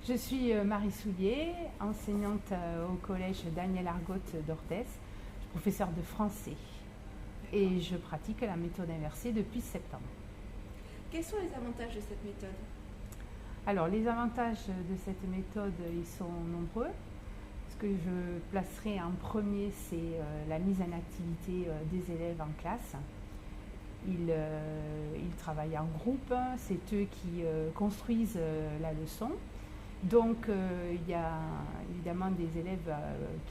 Je suis Marie Soulier, enseignante au collège Daniel Argote d'Orthez, professeure de français. Et je pratique la méthode inversée depuis septembre. Quels sont les avantages de cette méthode? Alors, les avantages de cette méthode, ils sont nombreux. Ce que je placerai en premier, c'est la mise en activité des élèves en classe. Ils travaillent en groupe, c'est eux qui construisent la leçon. Donc, il y a évidemment des élèves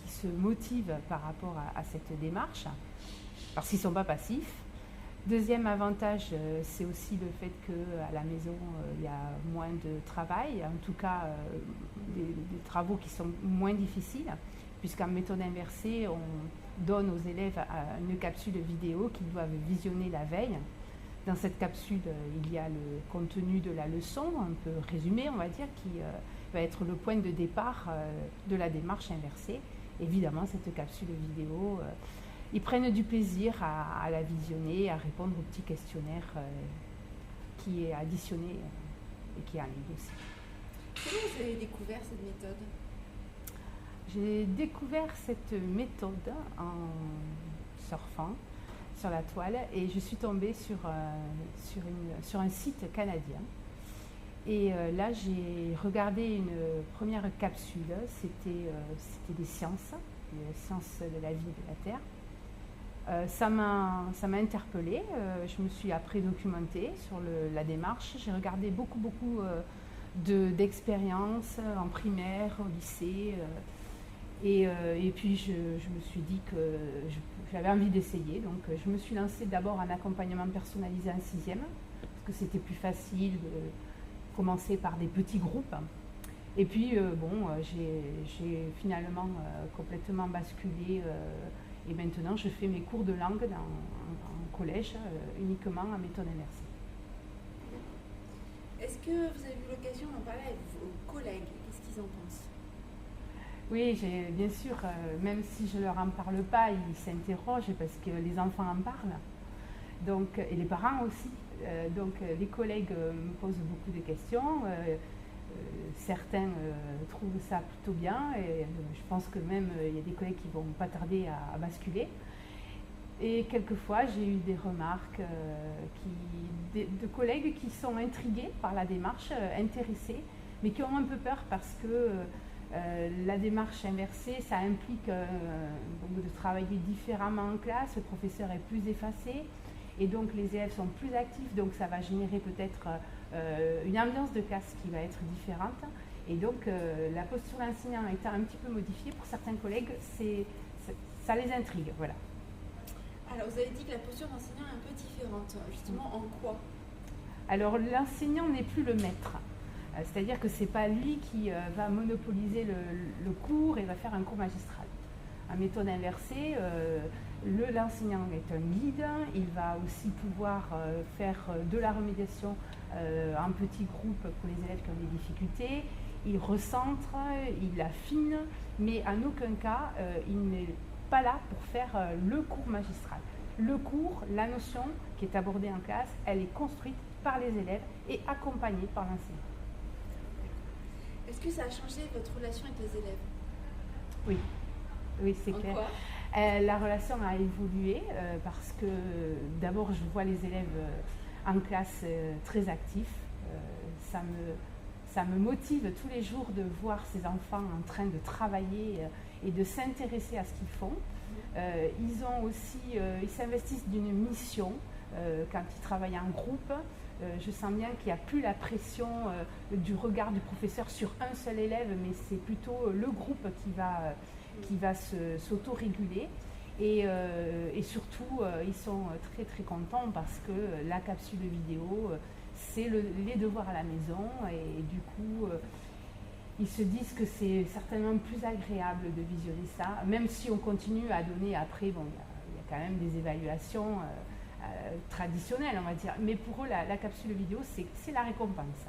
qui se motivent par rapport à cette démarche, parce qu'ils ne sont pas passifs. Deuxième avantage, c'est aussi le fait qu'à la maison, il y a moins de travail, en tout cas des travaux qui sont moins difficiles, puisqu'en méthode inversée, on donne aux élèves une capsule vidéo qu'ils doivent visionner la veille. Dans cette capsule, il y a le contenu de la leçon, un peu résumé, on va dire, qui va être le point de départ de la démarche inversée. Évidemment, cette capsule vidéo, ils prennent du plaisir à la visionner, à répondre au petit questionnaire qui est additionné et qui est en ligne aussi. Comment vous avez découvert cette méthode? J'ai découvert cette méthode en surfant sur la toile et je suis tombée sur un site canadien. Et là, j'ai regardé une première capsule, c'était des sciences, les sciences de la vie et de la Terre. Ça m'a interpellée, je me suis après documentée sur la démarche, j'ai regardé beaucoup d'expériences en primaire, au lycée, et puis je me suis dit que j'avais envie d'essayer, donc je me suis lancée d'abord en accompagnement personnalisé en 6e, parce que c'était plus facile de commencer par des petits groupes. Et puis, j'ai finalement complètement basculé et maintenant je fais mes cours de langue en collège uniquement en méthode inversée. Est-ce que vous avez eu l'occasion d'en parler avec vos collègues? Qu'est-ce qu'ils en pensent? Oui, bien sûr, même si je ne leur en parle pas, ils s'interrogent parce que les enfants en parlent, donc, et les parents aussi. Donc les collègues me posent beaucoup de questions. Certains trouvent ça plutôt bien et je pense que même il y a des collègues qui ne vont pas tarder à basculer. Et quelquefois j'ai eu des remarques de collègues qui sont intrigués par la démarche, intéressés, mais qui ont un peu peur parce que la démarche inversée, ça implique donc de travailler différemment en classe, le professeur est plus effacé et donc les élèves sont plus actifs, donc ça va générer peut-être une ambiance de classe qui va être différente. Et donc la posture d'enseignant étant un petit peu modifiée, pour certains collègues, ça les intrigue. Voilà. Alors vous avez dit que la posture d'enseignant est un peu différente, justement en quoi? Alors l'enseignant n'est plus le maître. C'est-à-dire que ce n'est pas lui qui va monopoliser le cours et va faire un cours magistral. En méthode inversée, l'enseignant est un guide, il va aussi pouvoir faire de la remédiation en petits groupes pour les élèves qui ont des difficultés, il recentre, il affine, mais en aucun cas il n'est pas là pour faire le cours magistral. Le cours, la notion qui est abordée en classe, elle est construite par les élèves et accompagnée par l'enseignant. Est-ce que ça a changé votre relation avec les élèves? Oui, c'est clair. La relation a évolué parce que d'abord je vois les élèves en classe très actifs. Ça me motive tous les jours de voir ces enfants en train de travailler et de s'intéresser à ce qu'ils font. Ils s'investissent d'une mission quand ils travaillent en groupe. Je sens bien qu'il n'y a plus la pression du regard du professeur sur un seul élève, mais c'est plutôt le groupe qui va s'auto-réguler. Et surtout, ils sont très très contents parce que la capsule vidéo, c'est les devoirs à la maison et du coup, ils se disent que c'est certainement plus agréable de visionner ça, même si on continue à donner après, bon, il y a quand même des évaluations traditionnelles, on va dire, mais pour eux, la capsule vidéo, c'est la récompense.